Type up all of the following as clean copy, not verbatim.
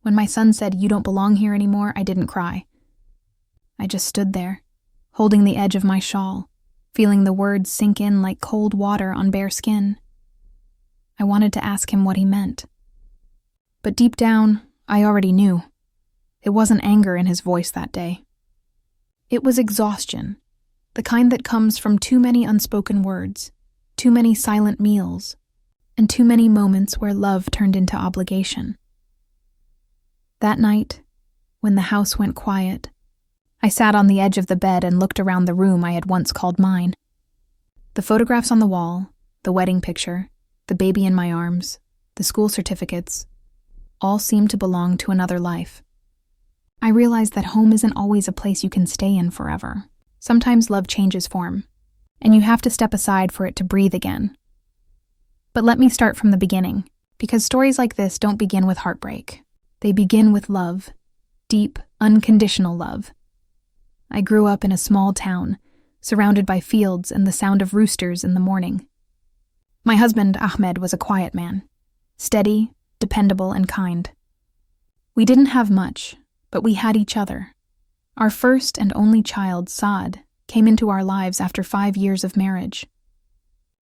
When my son said, "You don't belong here anymore," I didn't cry. I just stood there, holding the edge of my shawl, feeling the words sink in like cold water on bare skin. I wanted to ask him what he meant. But deep down, I already knew. It wasn't anger in his voice that day. It was exhaustion, the kind that comes from too many unspoken words, too many silent meals, and too many moments where love turned into obligation. That night, when the house went quiet, I sat on the edge of the bed and looked around the room I had once called mine. The photographs on the wall, the wedding picture, the baby in my arms, the school certificates, all seemed to belong to another life. I realized that home isn't always a place you can stay in forever. Sometimes love changes form, and you have to step aside for it to breathe again. But let me start from the beginning, because stories like this don't begin with heartbreak. They begin with love, deep, unconditional love. I grew up in a small town, surrounded by fields and the sound of roosters in the morning. My husband, Ahmed, was a quiet man, steady, dependable, and kind. We didn't have much, but we had each other. Our first and only child, Saad, came into our lives after 5 years of marriage.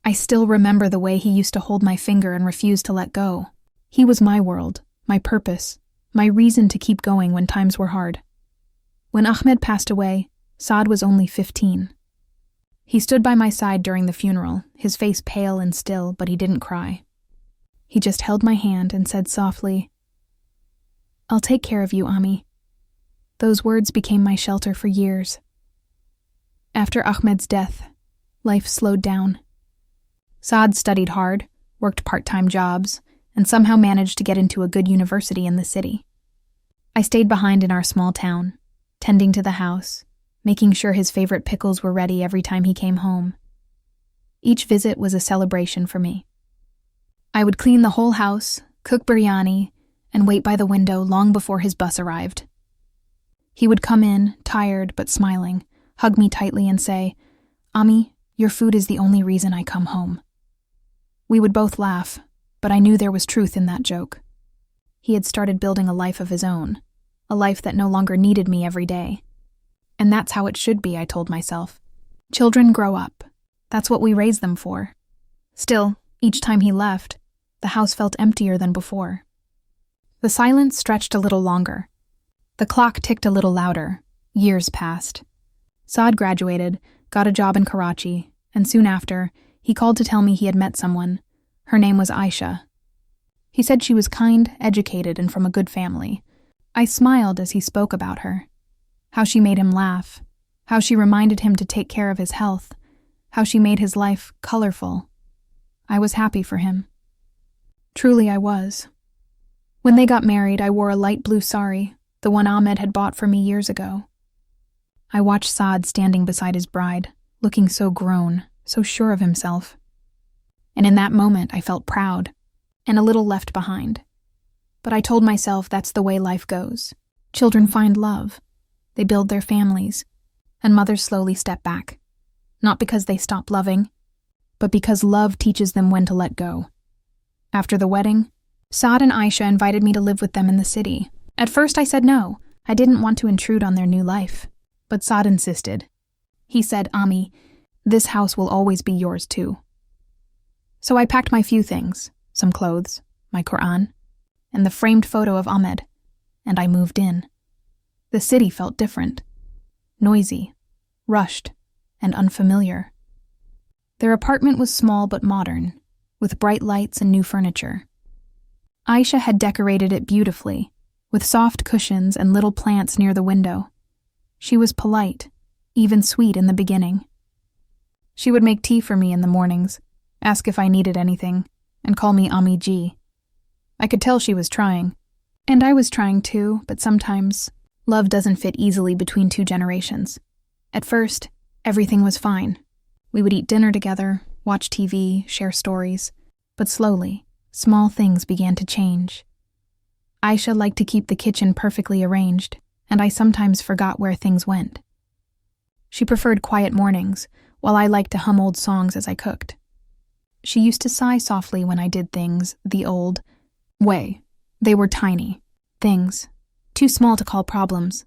I still remember the way he used to hold my finger and refuse to let go. He was my world, my purpose, my reason to keep going when times were hard. When Ahmed passed away, Saad was only 15. He stood by my side during the funeral, his face pale and still, but he didn't cry. He just held my hand and said softly, "I'll take care of you, Ami." Those words became my shelter for years. After Ahmed's death, life slowed down. Saad studied hard, worked part-time jobs, and somehow managed to get into a good university in the city. I stayed behind in our small town, tending to the house, making sure his favorite pickles were ready every time he came home. Each visit was a celebration for me. I would clean the whole house, cook biryani, and wait by the window long before his bus arrived. He would come in, tired but smiling, hug me tightly and say, "Ami, your food is the only reason I come home." We would both laugh, but I knew there was truth in that joke. He had started building a life of his own, a life that no longer needed me every day. And that's how it should be, I told myself. Children grow up. That's what we raise them for. Still, each time he left, the house felt emptier than before. The silence stretched a little longer. The clock ticked a little louder. Years passed. Saad graduated, got a job in Karachi, and soon after, he called to tell me he had met someone. Her name was Aisha. He said she was kind, educated, and from a good family. I smiled as he spoke about her. How she made him laugh. How she reminded him to take care of his health. How she made his life colorful. I was happy for him. Truly I was. When they got married, I wore a light blue sari, the one Ahmed had bought for me years ago. I watched Saad standing beside his bride, looking so grown, so sure of himself. And in that moment, I felt proud, and a little left behind. But I told myself that's the way life goes. Children find love. They build their families, and mothers slowly step back. Not because they stop loving, but because love teaches them when to let go. After the wedding, Saad and Aisha invited me to live with them in the city. At first I said no. I didn't want to intrude on their new life. But Saad insisted. He said, "Ami, this house will always be yours too." So I packed my few things, some clothes, my Quran, and the framed photo of Ahmed, and I moved in. The city felt different. Noisy, rushed, and unfamiliar. Their apartment was small but modern, with bright lights and new furniture. Aisha had decorated it beautifully, with soft cushions and little plants near the window. She was polite, even sweet in the beginning. She would make tea for me in the mornings, ask if I needed anything, and call me Ami G. I could tell she was trying. And I was trying too, but sometimes love doesn't fit easily between two generations. At first, everything was fine. We would eat dinner together, watch TV, share stories. But slowly, small things began to change. Aisha liked to keep the kitchen perfectly arranged, and I sometimes forgot where things went. She preferred quiet mornings, while I liked to hum old songs as I cooked. She used to sigh softly when I did things the old way. They were tiny, Things. Too small to call problems.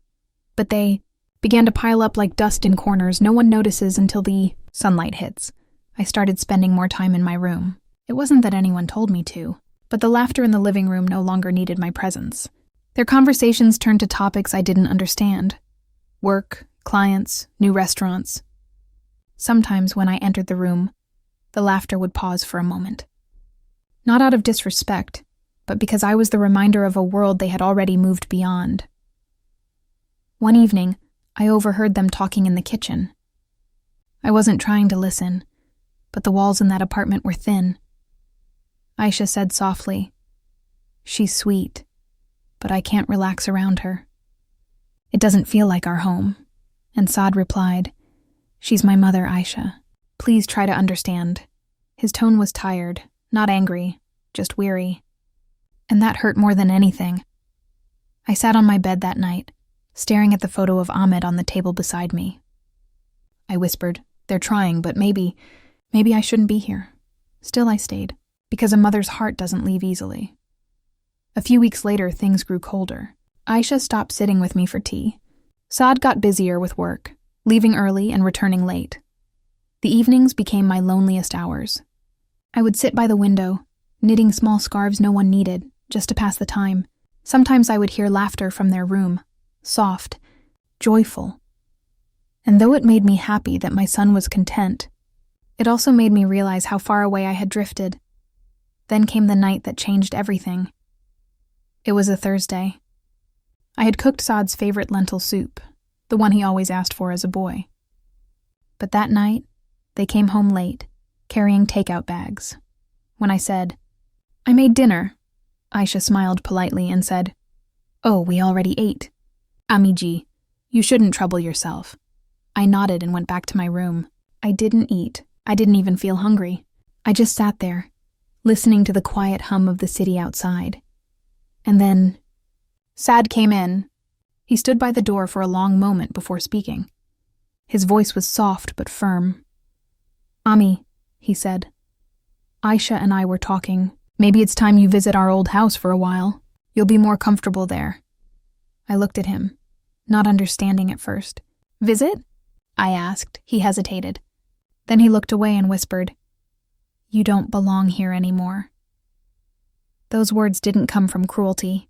But they began to pile up like dust in corners no one notices until the sunlight hits. I started spending more time in my room. It wasn't that anyone told me to, but the laughter in the living room no longer needed my presence. Their conversations turned to topics I didn't understand. Work, clients, new restaurants. Sometimes when I entered the room, the laughter would pause for a moment. Not out of disrespect, but because I was the reminder of a world they had already moved beyond. One evening, I overheard them talking in the kitchen. I wasn't trying to listen, but the walls in that apartment were thin. Aisha said softly, "She's sweet, but I can't relax around her. It doesn't feel like our home." And Saad replied, "She's my mother, Aisha. Please try to understand." His tone was tired, not angry, just weary. And that hurt more than anything. I sat on my bed that night, staring at the photo of Ahmed on the table beside me. I whispered, "They're trying, but maybe I shouldn't be here." Still I stayed, because a mother's heart doesn't leave easily. A few weeks later, things grew colder. Aisha stopped sitting with me for tea. Saad got busier with work, leaving early and returning late. The evenings became my loneliest hours. I would sit by the window, knitting small scarves no one needed, just to pass the time. Sometimes I would hear laughter from their room, soft, joyful. And though it made me happy that my son was content, it also made me realize how far away I had drifted. Then came the night that changed everything. It was a Thursday. I had cooked Saad's favorite lentil soup, the one he always asked for as a boy. But that night, they came home late, carrying takeout bags. When I said, "I made dinner," Aisha smiled politely and said, "Oh, we already ate. Amiji, you shouldn't trouble yourself." I nodded and went back to my room. I didn't eat. I didn't even feel hungry. I just sat there, listening to the quiet hum of the city outside. And then Saad came in. He stood by the door for a long moment before speaking. His voice was soft but firm. "Ami," he said, "Aisha and I were talking. Maybe it's time you visit our old house for a while. You'll be more comfortable there." I looked at him, not understanding at first. "Visit?" I asked. He hesitated. Then he looked away and whispered, "You don't belong here anymore." Those words didn't come from cruelty.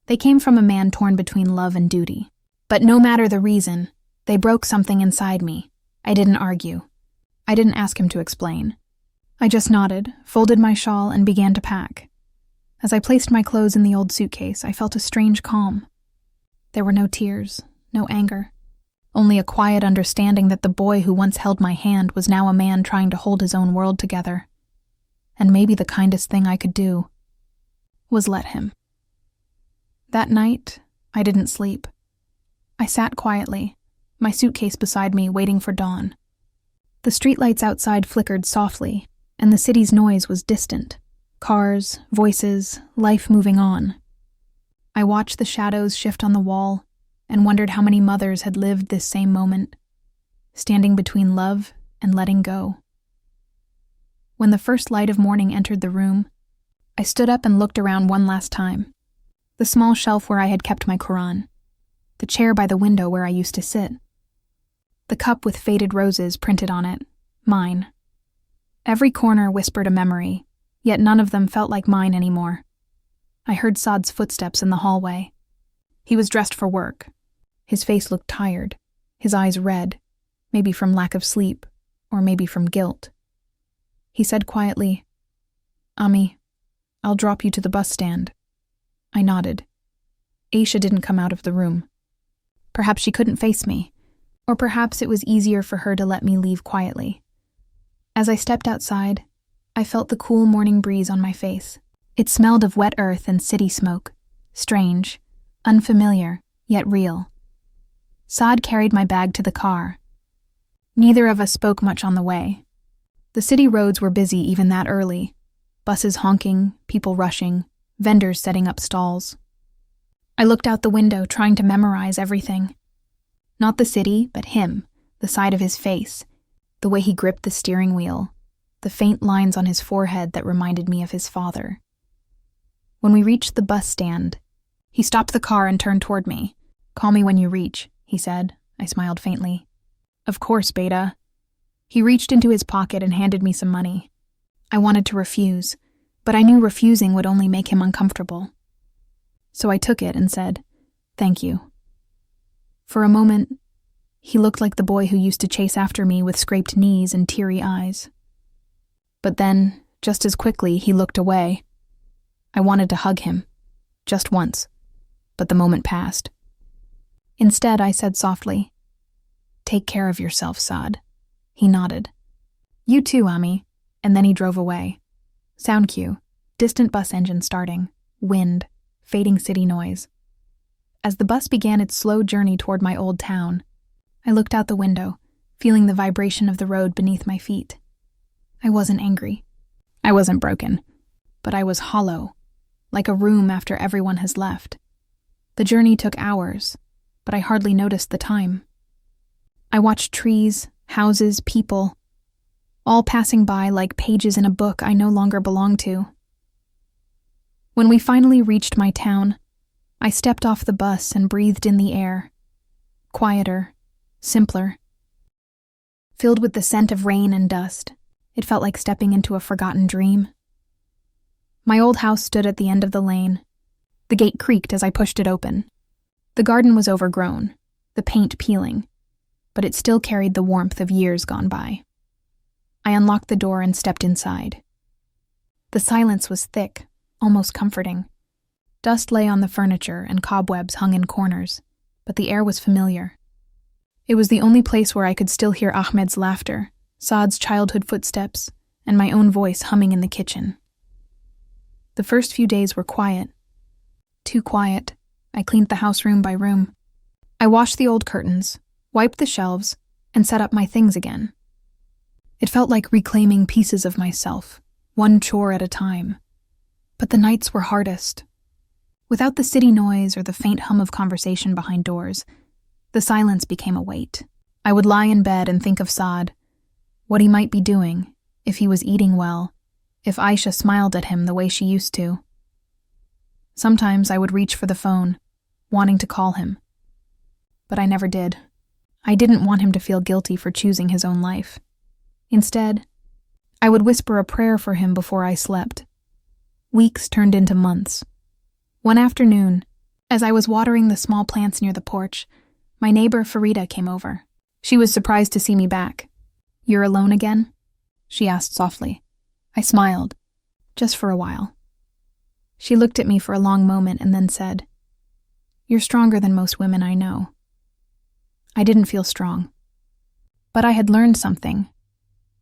They came from a man torn between love and duty. But no matter the reason, they broke something inside me. I didn't argue. I didn't ask him to explain. I just nodded, folded my shawl, and began to pack. As I placed my clothes in the old suitcase, I felt a strange calm. There were no tears, no anger. Only a quiet understanding that the boy who once held my hand was now a man trying to hold his own world together. And maybe the kindest thing I could do was let him. That night, I didn't sleep. I sat quietly, my suitcase beside me, waiting for dawn. The streetlights outside flickered softly, and the city's noise was distant. Cars, voices, life moving on. I watched the shadows shift on the wall and wondered how many mothers had lived this same moment, standing between love and letting go. When the first light of morning entered the room, I stood up and looked around one last time. The small shelf where I had kept my Quran, the chair by the window where I used to sit, the cup with faded roses printed on it, mine. Every corner whispered a memory, yet none of them felt like mine anymore. I heard Saad's footsteps in the hallway. He was dressed for work. His face looked tired, his eyes red, maybe from lack of sleep, or maybe from guilt. He said quietly, "Ami, I'll drop you to the bus stand." I nodded. Aisha didn't come out of the room. Perhaps she couldn't face me, or perhaps it was easier for her to let me leave quietly. As I stepped outside, I felt the cool morning breeze on my face. It smelled of wet earth and city smoke, strange, unfamiliar, yet real. Saad carried my bag to the car. Neither of us spoke much on the way. The city roads were busy even that early. Buses honking, people rushing, vendors setting up stalls. I looked out the window, trying to memorize everything. Not the city, but him, the side of his face, the way he gripped the steering wheel, the faint lines on his forehead that reminded me of his father. When we reached the bus stand, He stopped the car and turned toward me. "Call me when you reach," he said. I smiled faintly. "Of course, Beta." He reached into his pocket and handed me some money. I wanted to refuse, but I knew refusing would only make him uncomfortable. So I took it and said, "Thank you." For a moment, he looked like the boy who used to chase after me with scraped knees and teary eyes. But then, just as quickly, he looked away. I wanted to hug him, just once, but the moment passed. Instead, I said softly, "Take care of yourself, Saad." He nodded. "You too, Ami," and then he drove away. Sound cue, distant bus engine starting, wind, fading city noise. As the bus began its slow journey toward my old town, I looked out the window, feeling the vibration of the road beneath my feet. I wasn't angry. I wasn't broken. But I was hollow, like a room after everyone has left. The journey took hours, but I hardly noticed the time. I watched trees, houses, people, all passing by like pages in a book I no longer belonged to. When we finally reached my town, I stepped off the bus and breathed in the air. Quieter, simpler. Filled with the scent of rain and dust, it felt like stepping into a forgotten dream. My old house stood at the end of the lane. The gate creaked as I pushed it open. The garden was overgrown, the paint peeling, but it still carried the warmth of years gone by. I unlocked the door and stepped inside. The silence was thick, almost comforting. Dust lay on the furniture and cobwebs hung in corners, but the air was familiar. It was the only place where I could still hear Ahmed's laughter, Saad's childhood footsteps, and my own voice humming in the kitchen. The first few days were quiet. Too quiet. I cleaned the house room by room. I washed the old curtains, wiped the shelves, and set up my things again. It felt like reclaiming pieces of myself, one chore at a time. But the nights were hardest. Without the city noise or the faint hum of conversation behind doors, the silence became a weight. I would lie in bed and think of Saad, what he might be doing, if he was eating well, if Aisha smiled at him the way she used to. Sometimes I would reach for the phone, wanting to call him. But I never did. I didn't want him to feel guilty for choosing his own life. Instead, I would whisper a prayer for him before I slept. Weeks turned into months. One afternoon, as I was watering the small plants near the porch, my neighbor Farida came over. She was surprised to see me back. "You're alone again?" she asked softly. I smiled, just for a while. She looked at me for a long moment and then said, "You're stronger than most women I know." I didn't feel strong. But I had learned something.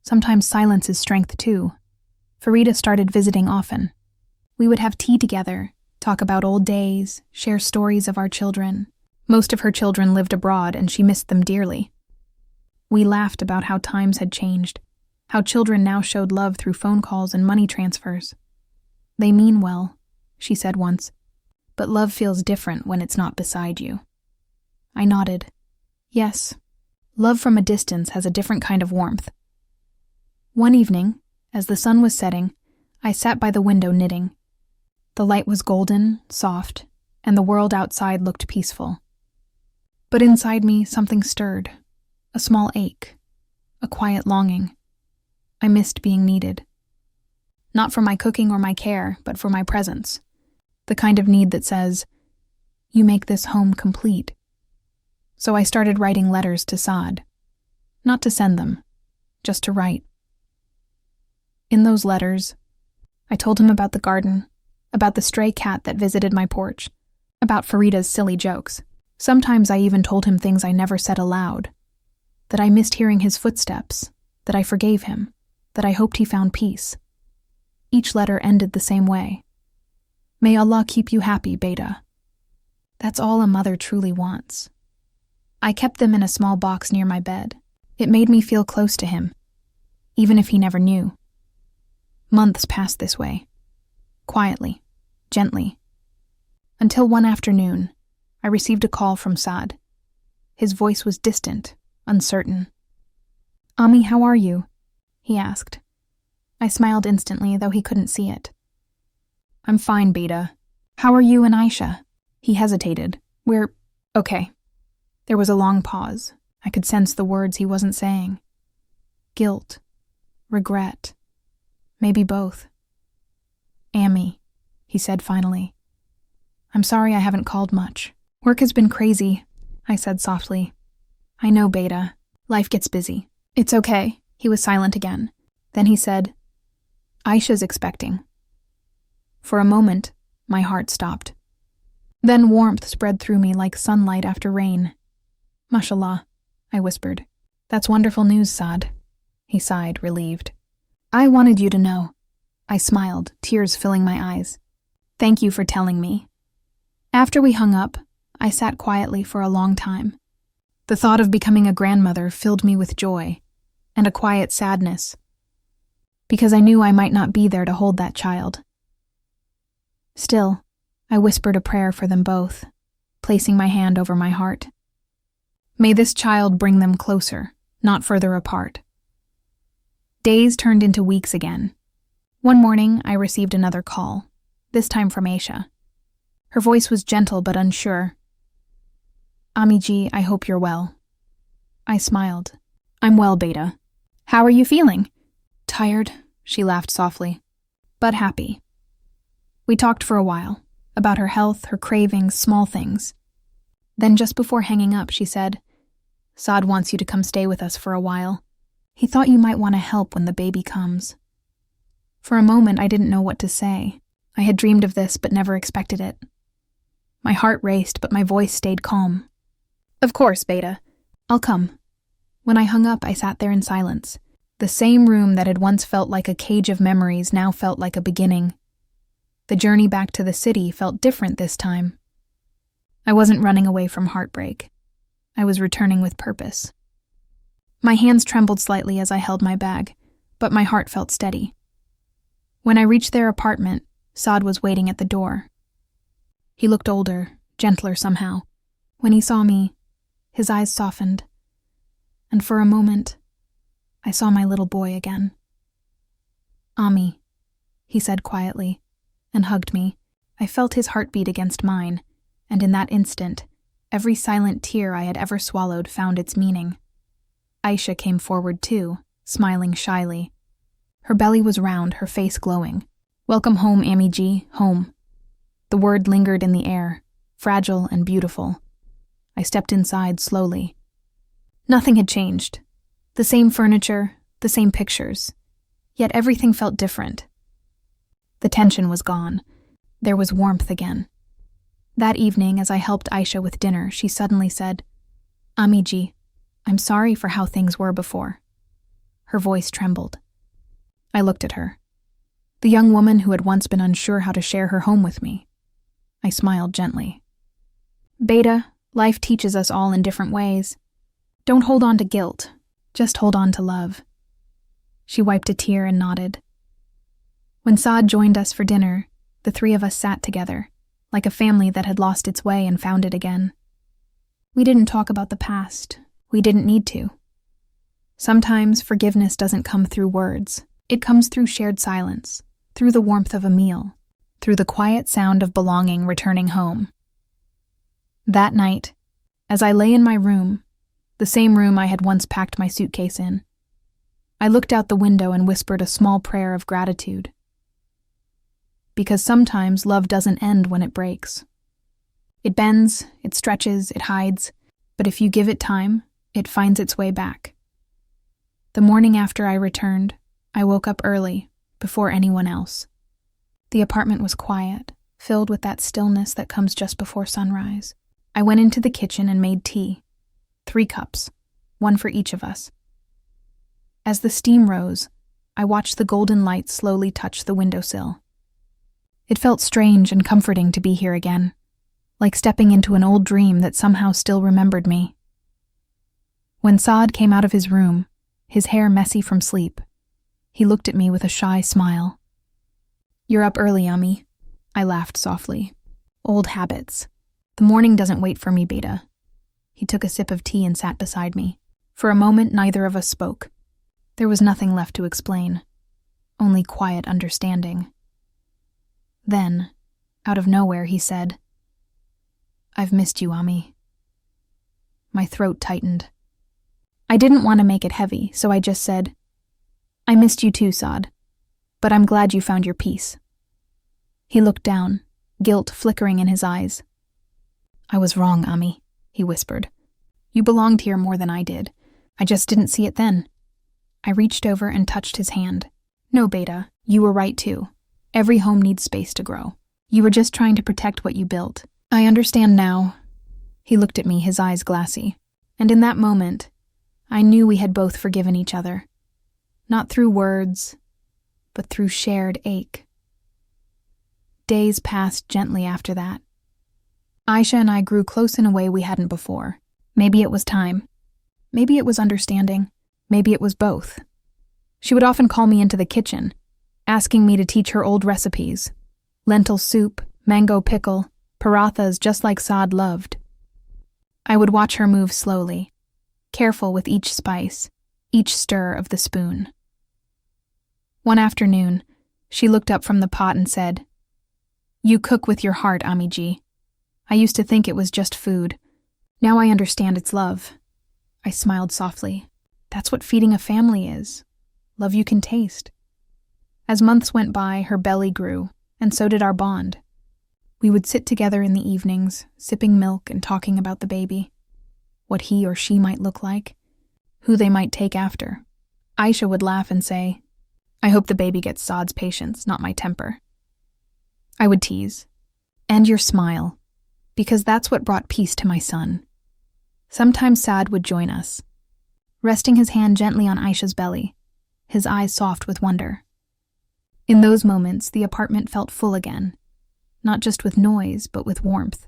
Sometimes silence is strength too. Farida started visiting often. We would have tea together, talk about old days, share stories of our children. Most of her children lived abroad and she missed them dearly. We laughed about how times had changed, how children now showed love through phone calls and money transfers. "They mean well," she said once, "but love feels different when it's not beside you." I nodded. Yes, love from a distance has a different kind of warmth. One evening, as the sun was setting, I sat by the window knitting. The light was golden, soft, and the world outside looked peaceful. But inside me, something stirred. A small ache. A quiet longing. I missed being needed. Not for my cooking or my care, but for my presence. The kind of need that says, "You make this home complete." So I started writing letters to Saad. Not to send them, just to write. In those letters, I told him about the garden, about the stray cat that visited my porch, about Farida's silly jokes. Sometimes I even told him things I never said aloud. That I missed hearing his footsteps, that I forgave him, that I hoped he found peace. Each letter ended the same way. "May Allah keep you happy, Beta." That's all a mother truly wants. I kept them in a small box near my bed. It made me feel close to him, even if he never knew. Months passed this way, quietly, gently, until one afternoon, I received a call from Saad. His voice was distant, uncertain. "Ami, how are you?" he asked. I smiled instantly, though he couldn't see it. "I'm fine, Beta. How are you and Aisha?" He hesitated. We're okay. There was a long pause. I could sense the words he wasn't saying. Guilt. Regret. Maybe both. Amy, he said finally. I'm sorry I haven't called much. Work has been crazy, I said softly. I know, Beta. Life gets busy. It's okay. He was silent again. Then he said, Aisha's expecting. For a moment, my heart stopped. Then warmth spread through me like sunlight after rain. Mashallah, I whispered. That's wonderful news, Saad. He sighed, relieved. I wanted you to know. I smiled, tears filling my eyes. Thank you for telling me. After we hung up, I sat quietly for a long time. The thought of becoming a grandmother filled me with joy and a quiet sadness, because I knew I might not be there to hold that child. Still, I whispered a prayer for them both, placing my hand over my heart. May this child bring them closer, not further apart. Days turned into weeks again. One morning, I received another call, this time from Aisha. Her voice was gentle but unsure. Amiji, I hope you're well. I smiled. I'm well, Beta. How are you feeling? Tired, she laughed softly, but happy. We talked for a while, about her health, her cravings, small things. Then just before hanging up, she said, Saad wants you to come stay with us for a while. He thought you might want to help when the baby comes. For a moment, I didn't know what to say. I had dreamed of this, but never expected it. My heart raced, but my voice stayed calm. Of course, Beta. I'll come. When I hung up, I sat there in silence. The same room that had once felt like a cage of memories now felt like a beginning. The journey back to the city felt different this time. I wasn't running away from heartbreak. I was returning with purpose. My hands trembled slightly as I held my bag, but my heart felt steady. When I reached their apartment, Saad was waiting at the door. He looked older, gentler somehow. When he saw me, his eyes softened, and for a moment, I saw my little boy again. Ami, he said quietly, and hugged me. I felt his heartbeat against mine, and in that instant, every silent tear I had ever swallowed found its meaning. Aisha came forward too, smiling shyly. Her belly was round, her face glowing. Welcome home, Ami G, home. The word lingered in the air, fragile and beautiful. I stepped inside slowly. Nothing had changed. The same furniture, the same pictures. Yet everything felt different. The tension was gone. There was warmth again. That evening, as I helped Aisha with dinner, she suddenly said, Ami G, I'm sorry for how things were before. Her voice trembled. I looked at her. The young woman who had once been unsure how to share her home with me. I smiled gently. Beta, life teaches us all in different ways. Don't hold on to guilt. Just hold on to love. She wiped a tear and nodded. When Saad joined us for dinner, the three of us sat together, like a family that had lost its way and found it again. We didn't talk about the past. We didn't need to. Sometimes forgiveness doesn't come through words. It comes through shared silence, through the warmth of a meal, through the quiet sound of belonging returning home. That night, as I lay in my room, the same room I had once packed my suitcase in, I looked out the window and whispered a small prayer of gratitude. Because sometimes love doesn't end when it breaks. It bends, it stretches, it hides, but if you give it time, it finds its way back. The morning after I returned, I woke up early, before anyone else. The apartment was quiet, filled with that stillness that comes just before sunrise. I went into the kitchen and made tea. 3 cups, one for each of us. As the steam rose, I watched the golden light slowly touch the windowsill. It felt strange and comforting to be here again, like stepping into an old dream that somehow still remembered me. When Saad came out of his room, his hair messy from sleep, he looked at me with a shy smile. You're up early, Ami. I laughed softly. Old habits. The morning doesn't wait for me, Beta. He took a sip of tea and sat beside me. For a moment, neither of us spoke. There was nothing left to explain, only quiet understanding. Then, out of nowhere, he said, I've missed you, Ami. My throat tightened. I didn't want to make it heavy, so I just said, I missed you too, Saad, but I'm glad you found your peace. He looked down, guilt flickering in his eyes. I was wrong, Ami, he whispered. You belonged here more than I did. I just didn't see it then. I reached over and touched his hand. No, Beta, you were right too. Every home needs space to grow. You were just trying to protect what you built. I understand now. He looked at me, his eyes glassy. And in that moment, I knew we had both forgiven each other. Not through words, but through shared ache. Days passed gently after that. Aisha and I grew close in a way we hadn't before. Maybe it was time. Maybe it was understanding. Maybe it was both. She would often call me into the kitchen, asking me to teach her old recipes. Lentil soup, mango pickle, parathas just like Saad loved. I would watch her move slowly, careful with each spice, each stir of the spoon. One afternoon, she looked up from the pot and said, You cook with your heart, Amiji. I used to think it was just food. Now I understand it's love. I smiled softly. That's what feeding a family is. Love you can taste. As months went by, her belly grew, and so did our bond. We would sit together in the evenings, sipping milk and talking about the baby. What he or she might look like. Who they might take after. Aisha would laugh and say, I hope the baby gets Saad's patience, not my temper. I would tease. And your smile. Because that's what brought peace to my son. Sometimes Saad would join us, resting his hand gently on Aisha's belly, his eyes soft with wonder. In those moments, the apartment felt full again, not just with noise, but with warmth.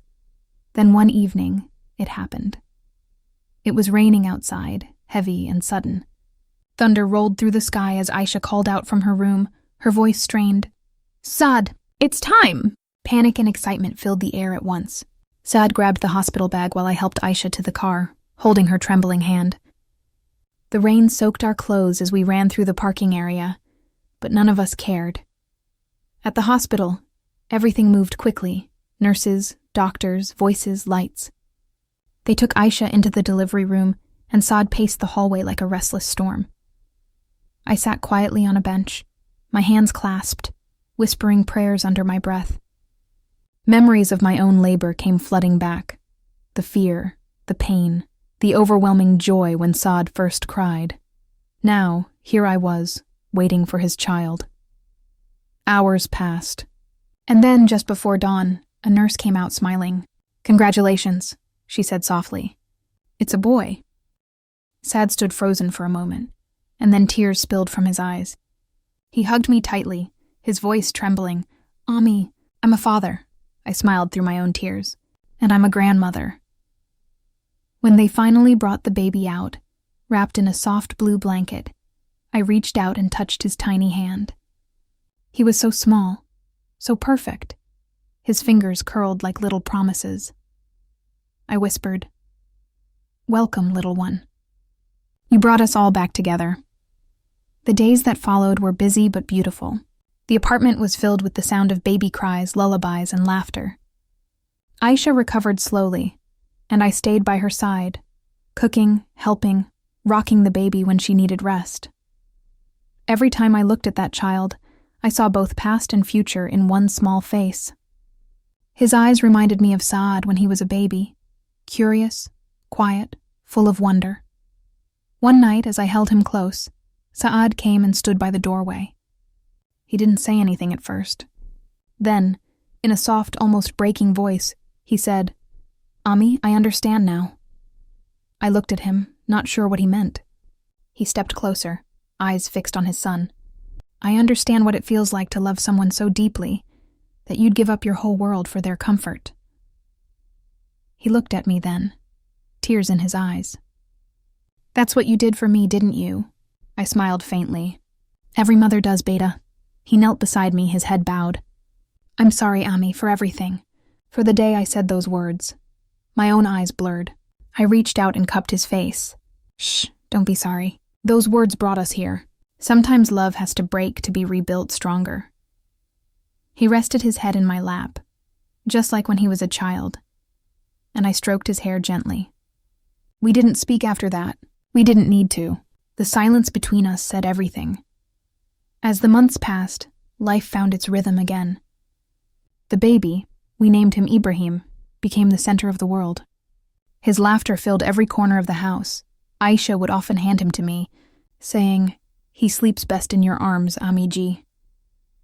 Then one evening, it happened. It was raining outside, heavy and sudden. Thunder rolled through the sky as Aisha called out from her room, her voice strained. Saad, it's time! Panic and excitement filled the air at once. Saad grabbed the hospital bag while I helped Aisha to the car, holding her trembling hand. The rain soaked our clothes as we ran through the parking area, but none of us cared. At the hospital, everything moved quickly. Nurses, doctors, voices, lights. They took Aisha into the delivery room, and Saad paced the hallway like a restless storm. I sat quietly on a bench, my hands clasped, whispering prayers under my breath. Memories of my own labor came flooding back. The fear, the pain, the overwhelming joy when Saad first cried. Now, here I was, waiting for his child. Hours passed. And then, just before dawn, a nurse came out smiling. Congratulations, she said softly. It's a boy. Saad stood frozen for a moment, and then tears spilled from his eyes. He hugged me tightly, his voice trembling. Ami, I'm a father. I smiled through my own tears. And I'm a grandmother. When they finally brought the baby out, wrapped in a soft blue blanket, I reached out and touched his tiny hand. He was so small, so perfect. His fingers curled like little promises. I whispered, Welcome, little one. You brought us all back together. The days that followed were busy but beautiful. The apartment was filled with the sound of baby cries, lullabies, and laughter. Aisha recovered slowly, and I stayed by her side, cooking, helping, rocking the baby when she needed rest. Every time I looked at that child, I saw both past and future in one small face. His eyes reminded me of Saad when he was a baby, curious, quiet, full of wonder. One night, as I held him close, Saad came and stood by the doorway. He didn't say anything at first. Then, in a soft, almost breaking voice, he said, Ami, I understand now. I looked at him, not sure what he meant. He stepped closer, eyes fixed on his son. I understand what it feels like to love someone so deeply that you'd give up your whole world for their comfort. He looked at me then, tears in his eyes. That's what you did for me, didn't you? I smiled faintly. Every mother does, Beta. He knelt beside me, his head bowed. I'm sorry, Ami, for everything. For the day I said those words. My own eyes blurred. I reached out and cupped his face. Shh, don't be sorry. Those words brought us here. Sometimes love has to break to be rebuilt stronger. He rested his head in my lap, just like when he was a child. and I stroked his hair gently. We didn't speak after that. We didn't need to. The silence between us said everything. As the months passed, life found its rhythm again. The baby, we named him Ibrahim, became the center of the world. His laughter filled every corner of the house. Aisha would often hand him to me, saying, "He sleeps best in your arms, Amiji."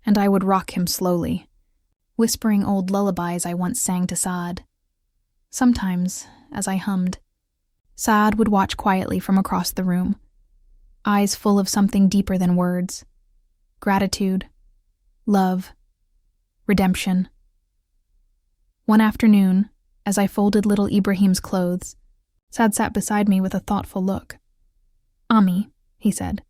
And I would rock him slowly, whispering old lullabies I once sang to Saad. Sometimes, as I hummed, Saad would watch quietly from across the room, eyes full of something deeper than words: gratitude, love, redemption. One afternoon, as I folded little Ibrahim's clothes, Saad sat beside me with a thoughtful look. "Ami," he said,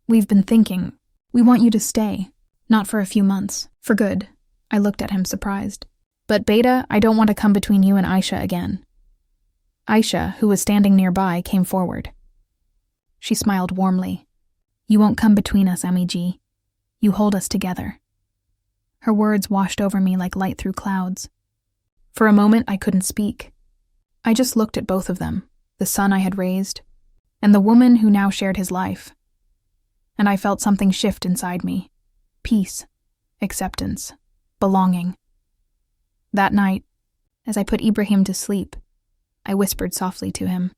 "we've been thinking. We want you to stay. Not for a few months. For good." I looked at him surprised. "But Beta, I don't want to come between you and Aisha again." Aisha, who was standing nearby, came forward. She smiled warmly. "You won't come between us, Amiji. You hold us together." Her words washed over me like light through clouds. For a moment, I couldn't speak. I just looked at both of them, the son I had raised, and the woman who now shared his life. And I felt something shift inside me. Peace, acceptance, belonging. That night, as I put Ibrahim to sleep, I whispered softly to him,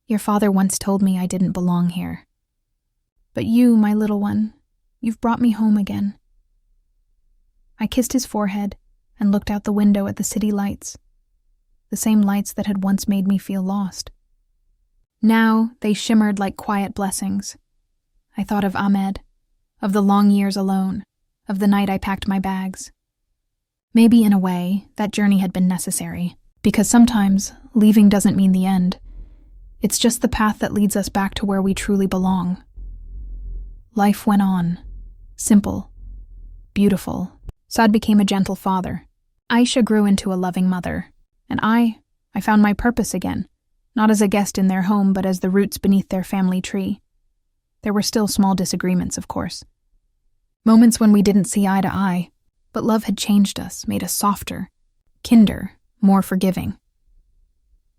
"Your father once told me I didn't belong here. But you, my little one, you've brought me home again." I kissed his forehead and looked out the window at the city lights, the same lights that had once made me feel lost. Now they shimmered like quiet blessings. I thought of Ahmed, of the long years alone, of the night I packed my bags. Maybe in a way, that journey had been necessary, because sometimes leaving doesn't mean the end. It's just the path that leads us back to where we truly belong. Life went on, simple, beautiful. Saad became a gentle father. Aisha grew into a loving mother. And I found my purpose again, not as a guest in their home, but as the roots beneath their family tree. There were still small disagreements, of course. Moments when we didn't see eye to eye, but love had changed us, made us softer, kinder, more forgiving.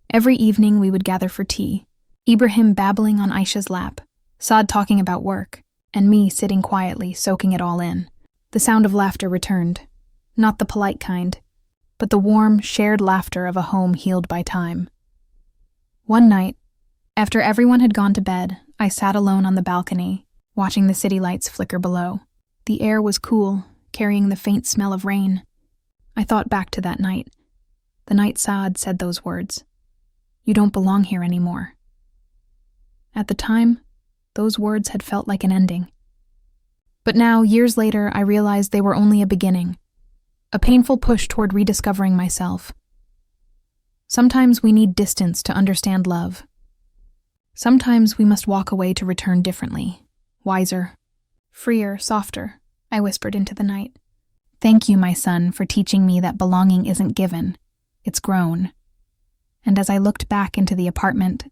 Every evening we would gather for tea, Ibrahim babbling on Aisha's lap, Saad talking about work, and me sitting quietly, soaking it all in. The sound of laughter returned, not the polite kind, but the warm, shared laughter of a home healed by time. One night, after everyone had gone to bed, I sat alone on the balcony, watching the city lights flicker below. The air was cool, carrying the faint smell of rain. I thought back to that night, the night Saad said those words, "You don't belong here anymore." At the time, those words had felt like an ending. But now, years later, I realized they were only a beginning, a painful push toward rediscovering myself. Sometimes we need distance to understand love. Sometimes we must walk away to return differently, wiser, freer, softer, I whispered into the night. "Thank you, my son, for teaching me that belonging isn't given, it's grown." And as I looked back into the apartment,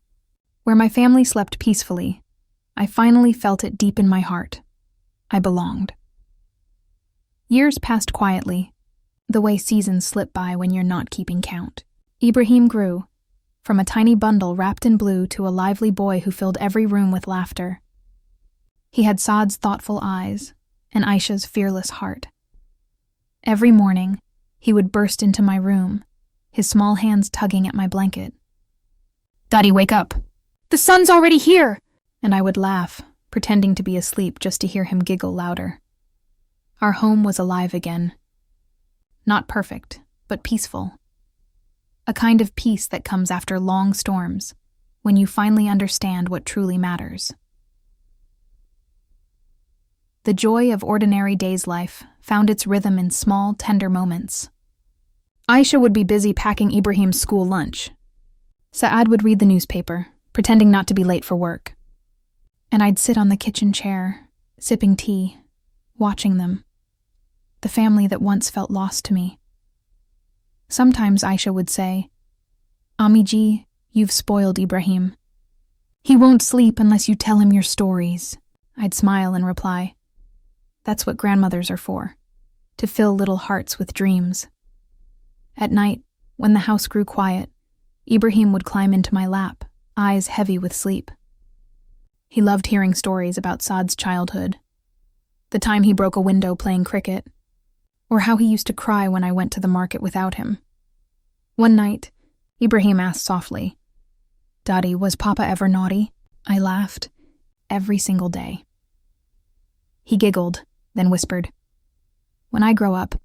where my family slept peacefully, I finally felt it deep in my heart. I belonged. Years passed quietly, the way seasons slip by when you're not keeping count. Ibrahim grew, from a tiny bundle wrapped in blue to a lively boy who filled every room with laughter. He had Saad's thoughtful eyes and Aisha's fearless heart. Every morning, he would burst into my room, his small hands tugging at my blanket. "Daddy, wake up! The sun's already here!" And I would laugh, pretending to be asleep just to hear him giggle louder. Our home was alive again. Not perfect, but peaceful. A kind of peace that comes after long storms, when you finally understand what truly matters. The joy of ordinary days' life found its rhythm in small, tender moments. Aisha would be busy packing Ibrahim's school lunch. Saad would read the newspaper, pretending not to be late for work. And I'd sit on the kitchen chair, sipping tea, watching them, the family that once felt lost to me. Sometimes Aisha would say, "Amiji, you've spoiled Ibrahim. He won't sleep unless you tell him your stories." I'd smile and reply, "That's what grandmothers are for, to fill little hearts with dreams." At night, when the house grew quiet, Ibrahim would climb into my lap, eyes heavy with sleep. He loved hearing stories about Saad's childhood, the time he broke a window playing cricket, or how he used to cry when I went to the market without him. One night, Ibrahim asked softly, "Daddy, was Papa ever naughty?" I laughed. "Every single day." He giggled, then whispered, "When I grow up,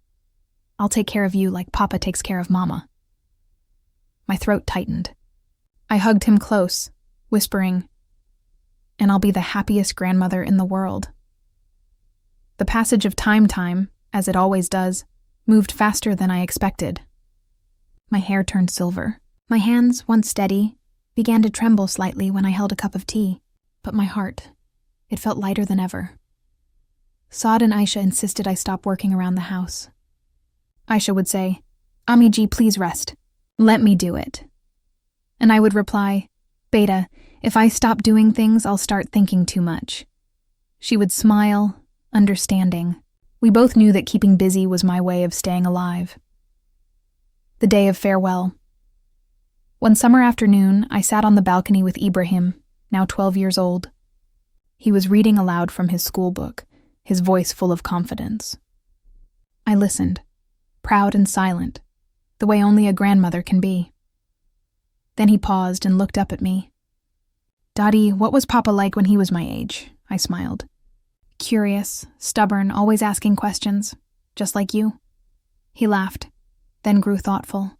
I'll take care of you like Papa takes care of Mama." My throat tightened. I hugged him close, whispering, "And I'll be the happiest grandmother in the world." The passage of time, as it always does, moved faster than I expected. My hair turned silver. My hands, once steady, began to tremble slightly when I held a cup of tea, but my heart, it felt lighter than ever. Saad and Aisha insisted I stop working around the house. Aisha would say, "Ami ji, please rest. Let me do it." And I would reply, "Beta, if I stop doing things, I'll start thinking too much." She would smile, understanding. We both knew that keeping busy was my way of staying alive. The day of farewell. One summer afternoon, I sat on the balcony with Ibrahim, now 12 years old. He was reading aloud from his school book, his voice full of confidence. I listened, proud and silent, the way only a grandmother can be. Then he paused and looked up at me. "Daddy, what was Papa like when he was my age?" I smiled. "Curious, stubborn, always asking questions, just like you." He laughed, then grew thoughtful.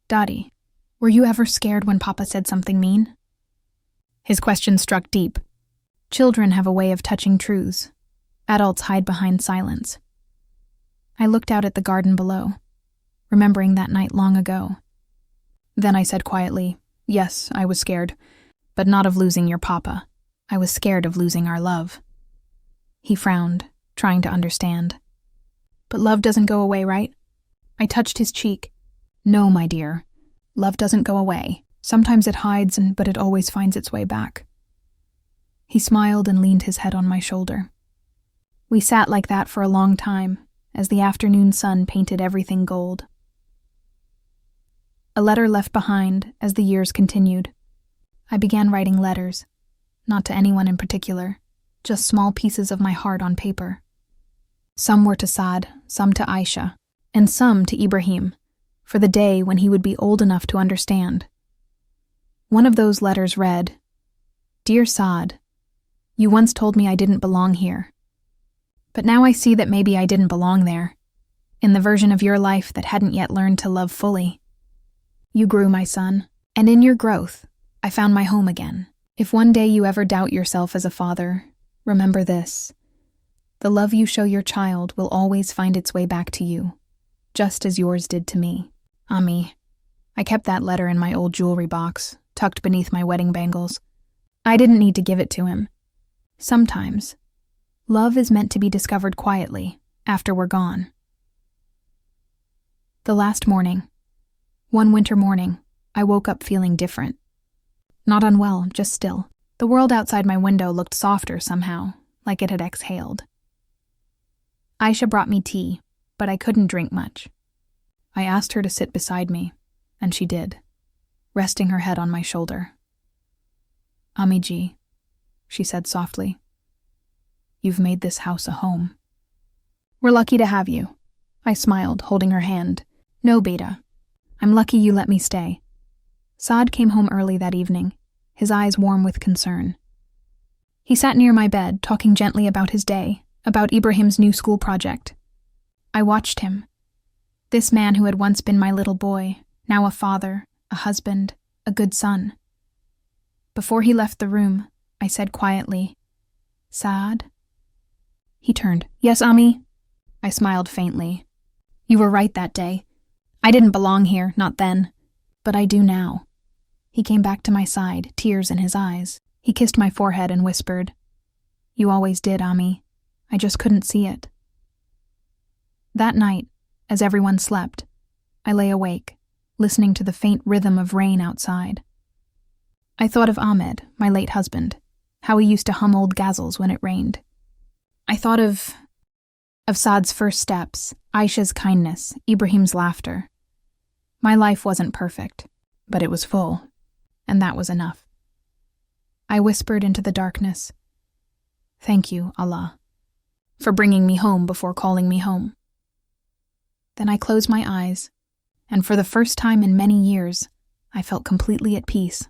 "Daddy, were you ever scared when Papa said something mean?" His question struck deep. Children have a way of touching truths. Adults hide behind silence. I looked out at the garden below, remembering that night long ago. Then I said quietly, "Yes, I was scared, but not of losing your Papa. I was scared of losing our love." He frowned, trying to understand. "But love doesn't go away, right?" I touched his cheek. "No, my dear. Love doesn't go away. Sometimes it hides, but it always finds its way back." He smiled and leaned his head on my shoulder. We sat like that for a long time, as the afternoon sun painted everything gold. A letter left behind as the years continued. I began writing letters, not to anyone in particular, just small pieces of my heart on paper. Some were to Saad, some to Aisha, and some to Ibrahim, for the day when he would be old enough to understand. One of those letters read, "Dear Saad, you once told me I didn't belong here. But now I see that maybe I didn't belong there, in the version of your life that hadn't yet learned to love fully. You grew, my son, and in your growth, I found my home again. If one day you ever doubt yourself as a father, remember this. The love you show your child will always find its way back to you, just as yours did to me. Ami." I kept that letter in my old jewelry box, tucked beneath my wedding bangles. I didn't need to give it to him. Sometimes, love is meant to be discovered quietly, after we're gone. The last morning. One winter morning, I woke up feeling different. Not unwell, just still. The world outside my window looked softer somehow, like it had exhaled. Aisha brought me tea, but I couldn't drink much. I asked her to sit beside me, and she did, resting her head on my shoulder. "Ami ji," she said softly, "you've made this house a home." "We're lucky to have you," I smiled, holding her hand. "No, Beta. I'm lucky you let me stay." Saad came home early that evening, his eyes warm with concern. He sat near my bed, talking gently about his day, about Ibrahim's new school project. I watched him. This man who had once been my little boy, now a father, a husband, a good son. Before he left the room, I said quietly, "Saad?" He turned. "Yes, Ami?" I smiled faintly. "You were right that day. I didn't belong here, not then. But I do now." He came back to my side, tears in his eyes. He kissed my forehead and whispered, "You always did, Ami. I just couldn't see it." That night, as everyone slept, I lay awake, listening to the faint rhythm of rain outside. I thought of Ahmed, my late husband, how he used to hum old ghazals when it rained. I thought of Saad's first steps, Aisha's kindness, Ibrahim's laughter. My life wasn't perfect, but it was full, and that was enough. I whispered into the darkness, "Thank you, Allah, for bringing me home before calling me home." Then I closed my eyes, and for the first time in many years, I felt completely at peace.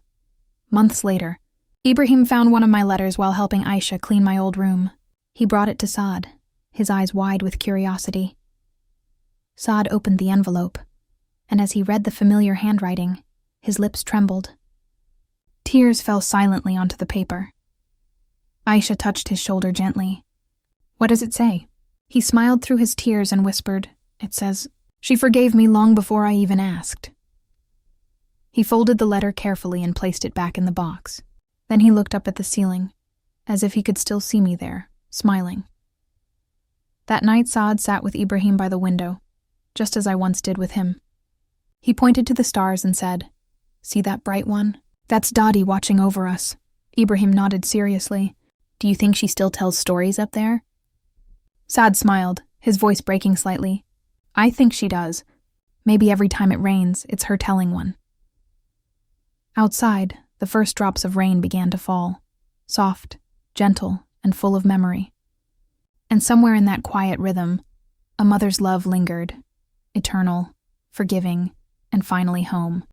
Months later, Ibrahim found one of my letters while helping Aisha clean my old room. He brought it to Saad, his eyes wide with curiosity. Saad opened the envelope, and as he read the familiar handwriting, his lips trembled. Tears fell silently onto the paper. Aisha touched his shoulder gently. "What does it say?" He smiled through his tears and whispered, "It says, she forgave me long before I even asked." He folded the letter carefully and placed it back in the box. Then he looked up at the ceiling, as if he could still see me there, smiling. That night Saad sat with Ibrahim by the window, just as I once did with him. He pointed to the stars and said, "See that bright one? That's Dadi watching over us." Ibrahim nodded seriously. "Do you think she still tells stories up there?" Saad smiled, his voice breaking slightly. "I think she does. Maybe every time it rains, it's her telling one." Outside, the first drops of rain began to fall, soft, gentle, and full of memory. And somewhere in that quiet rhythm, a mother's love lingered, eternal, forgiving, and finally home.